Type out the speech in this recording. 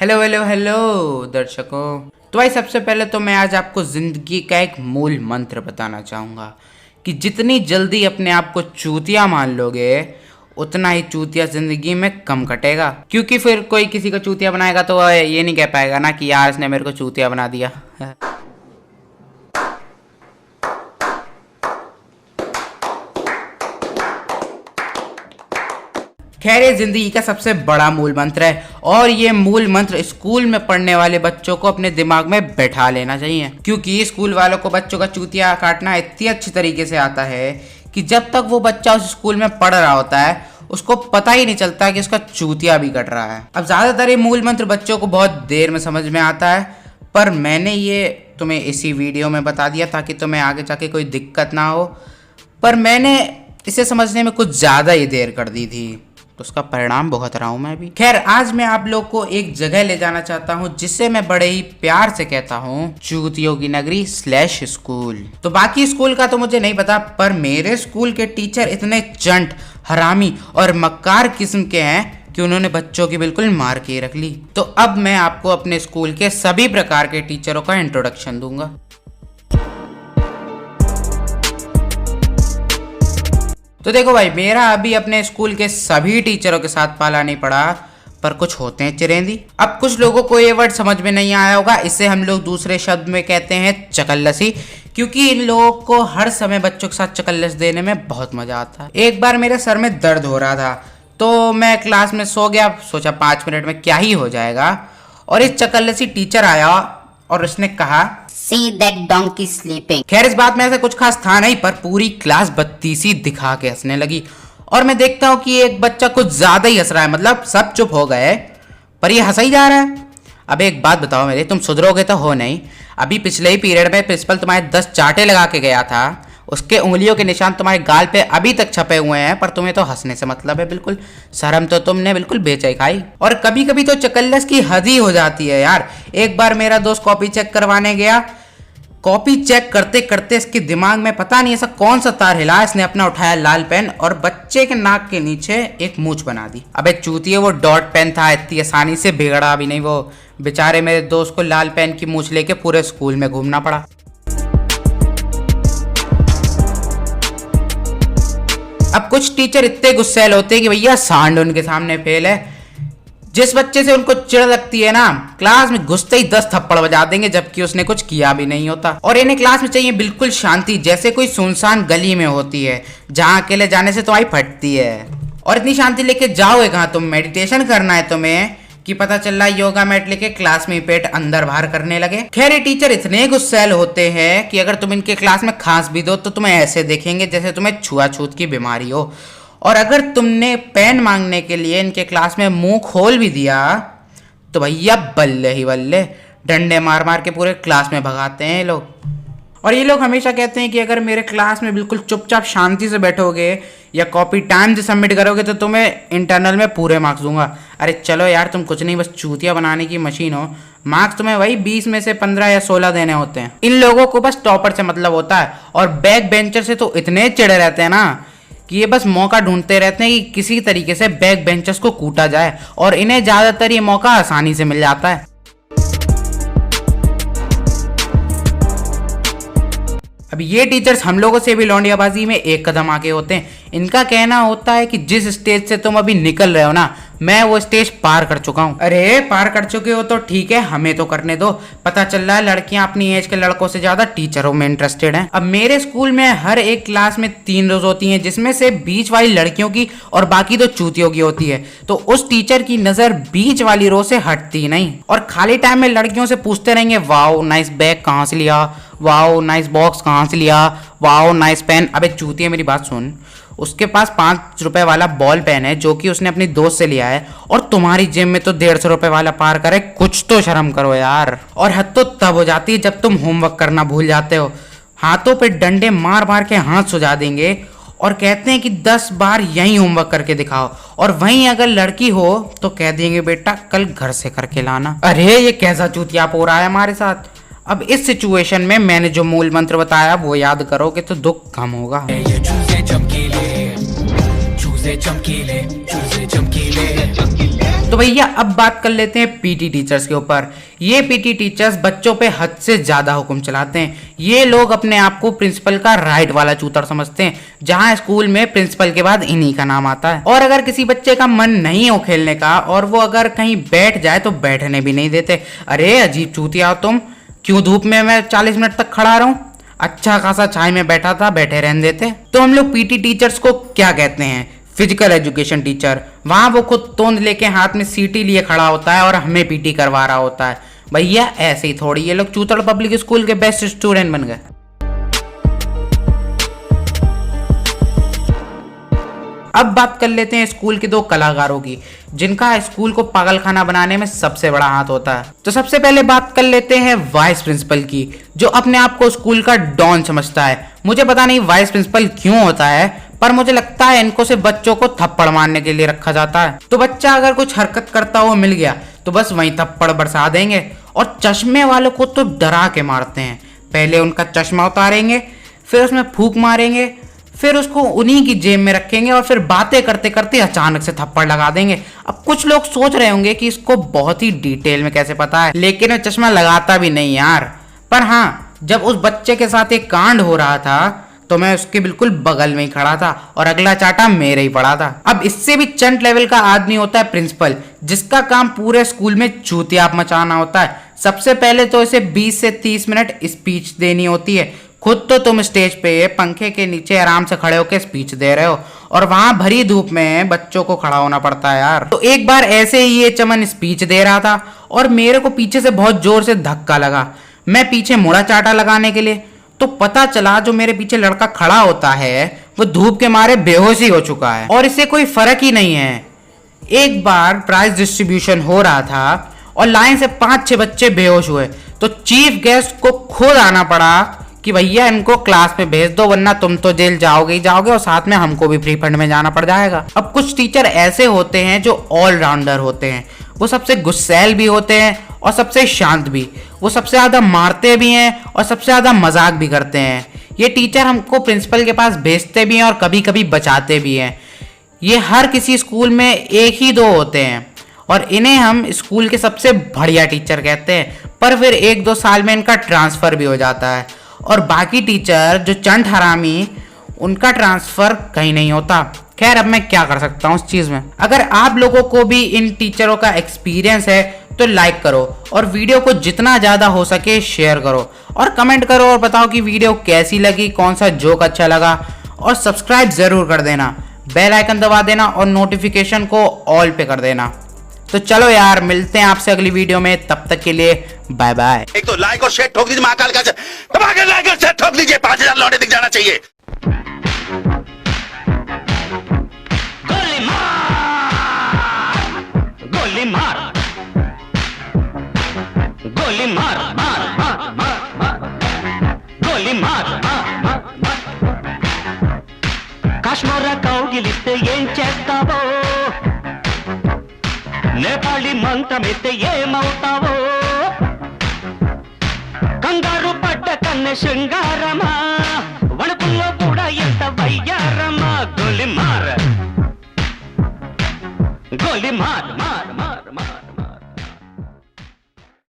Hello hello hello दर्शकों। तो भाई सबसे पहले तो मैं आज आपको जिंदगी का एक मूल मंत्र बताना चाहूँगा कि जितनी जल्दी अपने आप को चूतिया मान लोगे उतना ही चूतिया जिंदगी में कम कटेगा। क्योंकि फिर कोई किसी को चूतिया बनाएगा तो वह ये नहीं कह पाएगा ना कि यार इसने मेरे को चूतिया बना दिया। खैर ये जिंदगी का सबसे बड़ा मूल मंत्र है और ये मूल मंत्र स्कूल में पढ़ने वाले बच्चों को अपने दिमाग में बैठा लेना चाहिए। क्योंकि स्कूल वालों को बच्चों का चूतिया काटना इतनी अच्छी तरीके से आता है कि जब तक वो बच्चा उस स्कूल में पढ़ रहा होता है उसको पता ही नहीं चलता कि उसका चूतिया भी कट रहा है। अब ज्यादातर ये मूल मंत्र बच्चों को बहुत देर में समझ में आता है, पर मैंने ये तुम्हें इसी वीडियो में बता दिया ताकि तुम्हें आगे जाके कोई दिक्कत ना हो। पर मैंने इसे समझने में कुछ ज्यादा ही देर कर दी थी तो उसका परिणाम भुगत रहा हूं मैं भी। खैर आज मैं आप लोग को एक जगह ले जाना चाहता हूं जिसे मैं बड़े ही प्यार से कहता हूं चूतियों की नगरी / स्कूल। तो बाकी स्कूल का तो मुझे नहीं पता, पर मेरे स्कूल के टीचर इतने चंट, हरामी और मक्कार किस्म के हैं कि उन्होंने बच्चों की बिल्कुल मार के रख ली। तो अब मैं आपको अपने स्कूल के सभी प्रकार के टीचरों का इंट्रोडक्शन दूंगा। तो देखो भाई, मेरा अभी अपने स्कूल के सभी टीचरों के साथ पाला नहीं पड़ा, पर कुछ होते हैं चिरेंदी। अब कुछ लोगों को ये वर्ड समझ में नहीं आया होगा, इसे हम लोग दूसरे शब्द में कहते हैं चकल्लसी। क्योंकि इन लोगों को हर समय बच्चों के साथ चकल्लस देने में बहुत मजा आता है। एक बार मेरे सर में दर्द हो रहा था तो मैं क्लास में सो गया, सोचा 5 मिनट में क्या ही हो जाएगा, और एक चकल्लसी टीचर आया और उसने कहा See that donkey sleeping। खैर इस बात में ऐसा कुछ खास था नहीं, पर पूरी क्लास बत्तीसी दिखा के हंसने लगी और मैं देखता हूँ कि एक बच्चा कुछ ज्यादा ही हंस रहा है। मतलब सब चुप हो गए पर ये हंसा ही जा रहा है। अब एक बात बताओ मेरे, तुम सुधरोगे तो हो नहीं। अभी पिछले ही पीरियड में प्रिंसिपल तुम्हारे 10 चांटे लगा के गया था, उसके उंगलियों के निशान तुम्हारे गाल पे अभी तक छपे हुए हैं, पर तुम्हें तो हंसने से मतलब है बिल्कुल। शर्म तो तुमने बिल्कुल बेचैन खाई। और कभी कभी तो चकल्लस की हद ही हो जाती है यार। एक बार मेरा दोस्त कॉपी चेक करवाने गया, कॉपी चेक करते करते इसके दिमाग में पता नहीं ऐसा कौन सा तार हिला, इसने अपना उठाया लाल पेन और बच्चे के नाक के नीचे एक मूंछ बना दी। अबे चूतिए, वो डॉट पेन था, इतनी आसानी से बिगड़ा भी नहीं। वो बेचारे मेरे दोस्त को लाल पेन की मूंछ लेके पूरे स्कूल में घूमना पड़ा। अब कुछ टीचर इतने गुस्सैल होते हैं कि भैया सांड उनके सामने फेल है। जिस बच्चे से उनको चिढ़ लगती है ना, क्लास में घुसते ही 10 थप्पड़ बजा देंगे जबकि उसने कुछ किया भी नहीं होता। और इन्हें क्लास में चाहिए बिल्कुल शांति, जैसे कोई सुनसान गली में होती है जहां अकेले जाने से तुम्हारी फटती है। और इतनी शांति लेके जाओगे कहाँ तुम? मेडिटेशन करना है तुम्हें कि पता चल रहा है योगा मैट लेके क्लास में पेट अंदर बाहर करने लगे। खैर ये टीचर इतने गुस्सैल होते हैं कि अगर तुम इनके क्लास में खांस भी दो तो तुम्हें ऐसे देखेंगे जैसे तुम्हें छुआछूत की बीमारी हो। और अगर तुमने पेन मांगने के लिए इनके क्लास में मुंह खोल भी दिया तो भैया बल्ले ही बल्ले, डंडे मार मार के पूरे क्लास में भगाते हैं ये लोग। और ये लोग हमेशा कहते हैं कि अगर मेरे क्लास में बिल्कुल चुपचाप शांति से बैठोगे या कॉपी टाइम से सबमिट करोगे तो तुम्हें इंटरनल में पूरे मार्क्स दूंगा। अरे चलो यार, तुम कुछ नहीं, बस चूतिया बनाने की मशीन हो। मार्क्स तुम्हें वही 20 में से 15 या 16 देने होते हैं। इन लोगों को बस टॉपर से मतलब होता है और बैक बेंचर से तो इतने चिड़े रहते हैं ना कि ये बस मौका ढूंढते रहते हैं कि किसी तरीके से बैक बेंचर्स को कूटा जाए, और इन्हें ज्यादातर ये मौका आसानी से मिल जाता है। अब ये टीचर्स हम लोगों से भी लौंडियाबाजी में एक कदम आगे होते हैं। इनका कहना होता है कि जिस स्टेज से तुम अभी निकल रहे हो ना, मैं वो स्टेज पार कर चुका हूँ। अरे पार कर चुके हो तो ठीक है, हमें तो करने दो। पता चल रहा है लड़कियां अपनी एज के लड़कों से ज्यादा टीचरों में इंटरेस्टेड हैं। अब मेरे स्कूल में हर एक क्लास में 3 रोज होती हैं, जिसमें से बीच वाली लड़कियों की और बाकी तो चूतियों की होती है। तो उस टीचर की नजर बीच वाली रो से हटती नहीं और खाली टाइम में लड़कियों से पूछते रहेंगे, वाओ नाइस बैग कहाँ से लिया, वाओ नाइस बॉक्स कहाँ से लिया, वाओ नाइस पेन। अबे चूतिया मेरी बात सुन, उसके पास 5 रुपए वाला बॉल पेन है जो कि उसने अपनी दोस्त से लिया है, और तुम्हारी जेब में तो 150 रुपए वाला पार करे। कुछ तो शर्म करो यार। और हद तो तब हो जाती है जब तुम होमवर्क करना भूल जाते हो, हाथों पे डंडे मार मार के हाथ सुझा देंगे और कहते हैं कि 10 बार यही होमवर्क करके दिखाओ, और वहीं अगर लड़की हो तो कह देंगे बेटा कल घर से करके लाना। अरे ये कैसा चूतिया हो रहा है हमारे साथ। अब इस सिचुएशन में मैंने जो मूल मंत्र बताया वो याद करोगे तो दुख कम होगा। तो भैया अब बात कर लेते हैं पीटी टीचर्स के ऊपर। ये पीटी टीचर्स बच्चों पे हद से ज्यादा हुक्म चलाते हैं। ये लोग अपने आप को प्रिंसिपल का राइट वाला चूतर समझते हैं, जहां स्कूल में प्रिंसिपल के बाद इन्हीं का नाम आता है। और अगर किसी बच्चे का मन नहीं हो खेलने का और वो अगर कहीं बैठ जाए तो बैठने भी नहीं देते। अरे अजीब चूतिया हो तुम, क्यों धूप में मैं 40 मिनट तक खड़ा रहूं? अच्छा खासा छाई में बैठा था, बैठे रहने देते। तो हम लोग पीटी टीचर्स को क्या कहते हैं? Physical education teacher. वहां वो खुद तोंद लेके हाथ में सीटी लिए खड़ा होता है और हमें पीटी करवा रहा होता है। भैया ऐसे ही थोड़ी ये लोग चूतड़ पब्लिक स्कूल के बेस्ट स्टूडेंट बन गए। अब बात कर लेते हैं स्कूल के दो कलाकारों की, जिनका स्कूल को पागलखाना बनाने में सबसे बड़ा हाथ होता है। तो सबसे पहले बात कर लेते हैं वाइस प्रिंसिपल की, जो अपने आप को स्कूल का डॉन समझता है। मुझे पता नहीं वाइस प्रिंसिपल क्यों होता है, पर मुझे लगता है इनको सिर्फ बच्चों को थप्पड़ मारने के लिए रखा जाता है। तो बच्चा अगर कुछ हरकत करता हुआ मिल गया तो बस वहीं थप्पड़ बरसा देंगे। और चश्मे वालों को तो डरा के मारते हैं। पहले उनका चश्मा उतारेंगे, फिर उसमें फूंक मारेंगे, फिर उसको उन्हीं की जेब में रखेंगे और फिर बातें करते करते अचानक से थप्पड़ लगा देंगे। अब कुछ लोग सोच रहे होंगे कि इसको बहुत ही डिटेल में कैसे पता है, लेकिन वो चश्मा लगाता भी नहीं यार। पर हाँ, जब उस बच्चे के साथ एक कांड हो रहा था तो मैं उसके बिल्कुल बगल में ही खड़ा था और अगला चाटा मेरे ही पड़ा था। अब इससे भी चंट लेवल का आदमी होता है प्रिंसिपल, जिसका काम पूरे स्कूल में चूतिया मचाना होता है। सबसे पहले तो इसे 20 से 30 मिनट स्पीच देनी होती है। खुद तो तुम स्टेज पे पंखे के नीचे आराम से खड़े होकर स्पीच दे रहे हो और वहां भरी धूप में बच्चों को खड़ा होना पड़ता है यार। तो एक बार ऐसे ही ये चमन स्पीच दे रहा था और मेरे को पीछे से बहुत जोर से धक्का लगा। मैं पीछे मुड़ा चाटा लगाने के लिए, तो पता चला जो मेरे पीछे लड़का खड़ा होता है वो धूप के मारे बेहोश ही हो चुका है और इससे कोई फर्क ही नहीं है। एक बार प्राइज डिस्ट्रीब्यूशन हो रहा था और लाइन से 5-6 बच्चे बेहोश हुए, तो चीफ गेस्ट को खुद आना पड़ा कि भैया इनको क्लास में भेज दो, वरना तुम तो जेल जाओगे ही जाओगे और साथ में हमको भी फ्री फंड में जाना पड़ जाएगा। अब कुछ टीचर ऐसे होते हैं जो ऑलराउंडर होते हैं। वो सबसे गुस्सैल भी होते हैं और सबसे शांत भी। वो सबसे ज्यादा मारते भी हैं और सबसे ज्यादा मजाक भी करते हैं। ये टीचर हमको प्रिंसिपल के पास भेजते भी हैं और कभी कभी बचाते भी हैं। ये हर किसी स्कूल में एक ही दो होते हैं और इन्हें हम स्कूल के सबसे बढ़िया टीचर कहते हैं। पर फिर 1-2 साल में इनका ट्रांसफर भी हो जाता है और बाकी टीचर जो चंट हरामी, उनका ट्रांसफर कहीं नहीं होता। खैर, अब मैं क्या कर सकता हूँ इस चीज में। अगर आप लोगों को भी इन टीचरों का एक्सपीरियंस है तो लाइक करो और वीडियो को जितना ज्यादा हो सके शेयर करो और कमेंट करो और बताओ कि वीडियो कैसी लगी, कौन सा जोक अच्छा लगा, और सब्सक्राइब जरूर कर देना, बेल आइकन दबा देना और नोटिफिकेशन को ऑल पे कर देना। तो चलो यार, मिलते हैं आपसे अगली वीडियो में, तब तक के लिए बाय बाय। एक तो लाइक और शेयर ठोक दीजिए, महाकाल का दबा के लाइक और शेयर ठोक दीजिए, 5000 लौटे दिख जाना चाहिए। गोली मार, गोली मार, मार मार मार मार, गोली मार, मार मार। కాశ్మీర కౌగిలిస్తే ఏం చేస్తావో, నేపాళీ మంత్రమిస్తే ఏమవుతావో, కంగారు పడ్డ కన్నె శృంగారమా